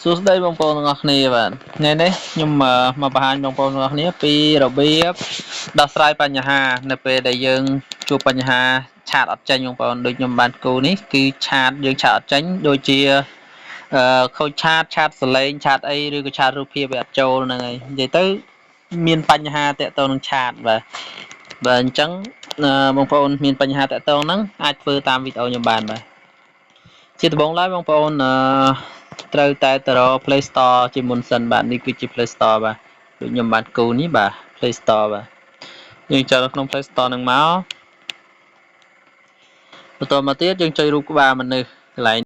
សួស្តីបងប្អូនទាំងអស់គ្នាបាទថ្ងៃនេះខ្ញុំមកបង្ហាញបងប្អូនទាំងអស់គ្នាពីរបៀបដោះស្រាយបញ្ហានៅពេលដែលយើងជួបបញ្ហាឆាតអត់ចេញបងប្អូនដូចខ្ញុំបានគូនេះគឺឆាតយើងឆាតអត់ចេញដូចជាខូចឆាតសលេងឆាតអីឬក៏ឆាតរូបភាពវាអត់ចូលហ្នឹងហើយនិយាយទៅមានបញ្ហាតាក់ទងនឹងឆាតបាទអញ្ចឹងបងប្អូនមានបញ្ហាតាក់ទងហ្នឹងអាចធ្វើតាមវីដេអូខ្ញុំបានបាទជាដំបូងឡើយបងប្អូនត្រូវតែទៅរក Play Store ជាមុនសិនបាទនេះគឺជា Play Store បាទដូចខ្ញុំបានគូនេះបាទ Play Store បាទយើងចូលក្នុង Play Store នឹងមកបន្តមកទៀតយើងចុចរូបក្បាលមនុស្សកន្លែង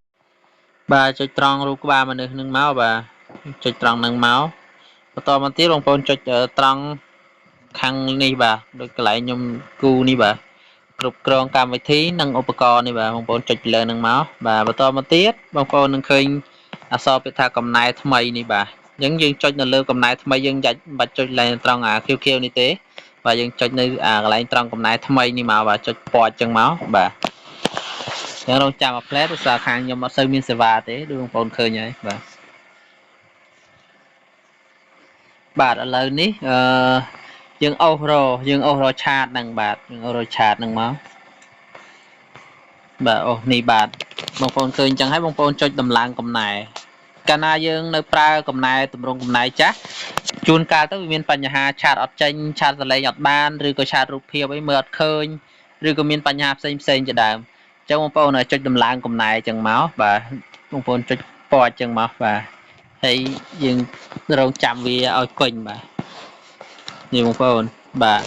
បាទចុចត្រង់រូបក្បាលមនុស្សនឹងមកបាទចុចត្រង់នឹងមកបន្តមកទៀតបងប្អូនចុចត្រង់ខាងនេះបាទដូចកន្លែងខ្ញុំគូនេះបាទគ្រប់គ្រងកម្មវិធីនិងឧបករណ៍នេះបាទបងប្អូនចុចពីលើនឹងមកបាទបន្តមកទៀតបងប្អូននឹងឃើញអក្សរពាក្យថាកំណែថ្មីនេះបាទអញ្ចឹងយើងចុចនៅលើកំណែថ្មីយើងមិនបាច់ចុចឡើងត្រង់ខៀវៗនេះទេបាទយើងចុចនៅកន្លែងត្រង់កំណែថ្មីនេះមកបាទចុចពណ៌អញ្ចឹងមកបាទយើងរងចាំអាផ្លែដោយសារខាងខ្ញុំអត់សូវមានសេវាទេដូចបងប្អូនឃើញហើយបាទឥឡូវនេះយើងអូសរឆាតហ្នឹងបាទយើងអូសរឆាតហ្នឹងមកបាទអូនេះបាទបងប្អូនឃើញអញ្ចឹងហើយបងប្អូនចុចដំឡើងកំណែកាលណាយើងនៅប្រើកំណែតម្រង់កំណែចាស់ជួនកាលទៅវាមានបញ្ហាឆាតអត់ចេញឆាតសលេងអត់បានឬក៏ឆាតរូបភាពអីមើលអត់ឃើញឬក៏មានបញ្ហាផ្សេងជាដើមអញ្ចឹងបងប្អូនចុចដំឡើងកំណែអញ្ចឹងមកបាទបងប្អូនចុចពណ៌អញ្ចឹងមកបាទហើយយើងរងចាំវាឲ្យពេញបាទនេះបងប្អូនបាទ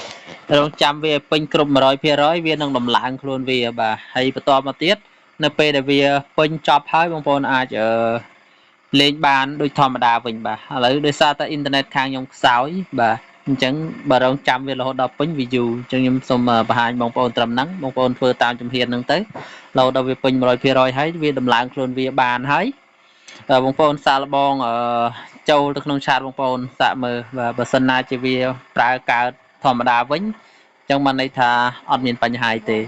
រងចាំវាពេញគ្រប់ 100% វានឹងដំឡើងខ្លួនវាបាទហើយបន្តមកទៀតនៅពេលដែលវាពេញចប់ហើយបងប្អូនអាចលេងបានដូចធម្មតាវិញបាទឥឡូវដោយសារតែអ៊ីនធឺណិតខាងខ្ញុំខ្សោយបាទអញ្ចឹងបើរងចាំវារហូតដល់ពេញវាយូរអញ្ចឹងខ្ញុំសូមបង្ហាញបងប្អូនត្រឹមហ្នឹងបងប្អូនធ្វើតាមជំហានហ្នឹងទៅរហូតដល់វាពេញ 100% ហើយវាដំឡើងខ្លួនវាបានហើយបងប្អូនសាកល្បងចូលទៅក្នុងឆាតបងប្អូនសាកមើលបាទបើសិនណាជាវាប្រើកើតធម្មតាវិញអញ្ចឹងបានន័យថាអត់មានបញ្ហាទេ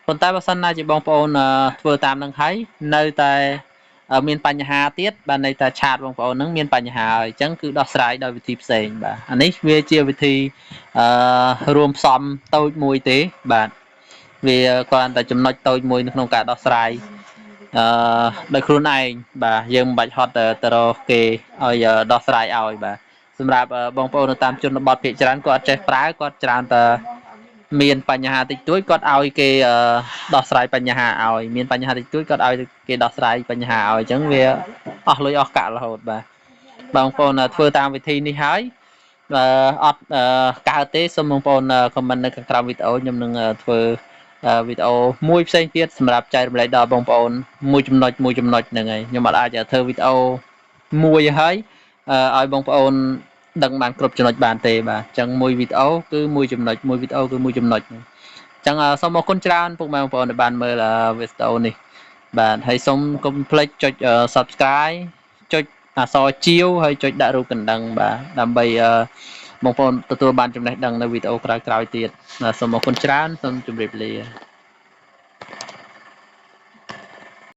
ប៉ុន្តែបើសិនណាជាបងប្អូនធ្វើតាមនឹងហើយនៅតែមានបញ្ហាទៀតបានន័យថាឆាតបងប្អូននឹងមានបញ្ហាហើយអញ្ចឹងគឺដោះស្រាយដោយវិធីផ្សេងបាទអានេះវាជាវិធីរួមផ្សំតូចមួយទេបាទវាគ្រាន់តែចំណុចតូចមួយនៅក្នុងការដោះស្រាយដោយខ្លួនឯងបាទយើងមិនបាច់ហត់ទៅរកគេឲ្យដោះស្រាយឲ្យបាទសម្រាប់បងប្អូននៅតាមជនបទភាគច្រើនគាត់អត់ចេះប្រើគាត់ច្រើនតែមានបញ្ហាតិចតួចគាត់ឲ្យគេដោះស្រាយបញ្ហាឲ្យមានបញ្ហាតិចតួចគាត់ឲ្យគេដោះស្រាយបញ្ហាឲ្យអញ្ចឹងវាអស់លុយអស់កាក់រហូតបាទបងប្អូនធ្វើតាមវិធីនេះហើយអត់កើតទេសូមបងប្អូនខមមិននៅខាងក្រោមវីដេអូខ្ញុំនឹងធ្វើវីដេអូមួយផ្សេងទៀតសម្រាប់ចែករំលែកដល់បងប្អូនមួយចំណុចហ្នឹងហើយខ្ញុំអត់អាចធ្វើវីដេអូមួយហើយឲ្យបងប្អូនដឹងបានគ្រប់ចំណុចបានទេបាទអញ្ចឹងមួយវីដេអូគឺមួយចំណុចមួយវីដេអូគឺមួយចំណុចអញ្ចឹងសូមអរគុណច្រើនពុកម៉ែបងប្អូនដែលបានមើលវីដេអូនេះបាទហើយសូមកុំភ្លេចចុច Subscribe ចុចអក្សរជាវហើយចុចដាក់រូបកណ្ដឹងបាទដើម្បីបងប្អូនទទួលបានចំណេះដឹងនៅវីដេអូក្រោយៗទៀតសូមអរគុណច្រើនសូមជម្រាបលា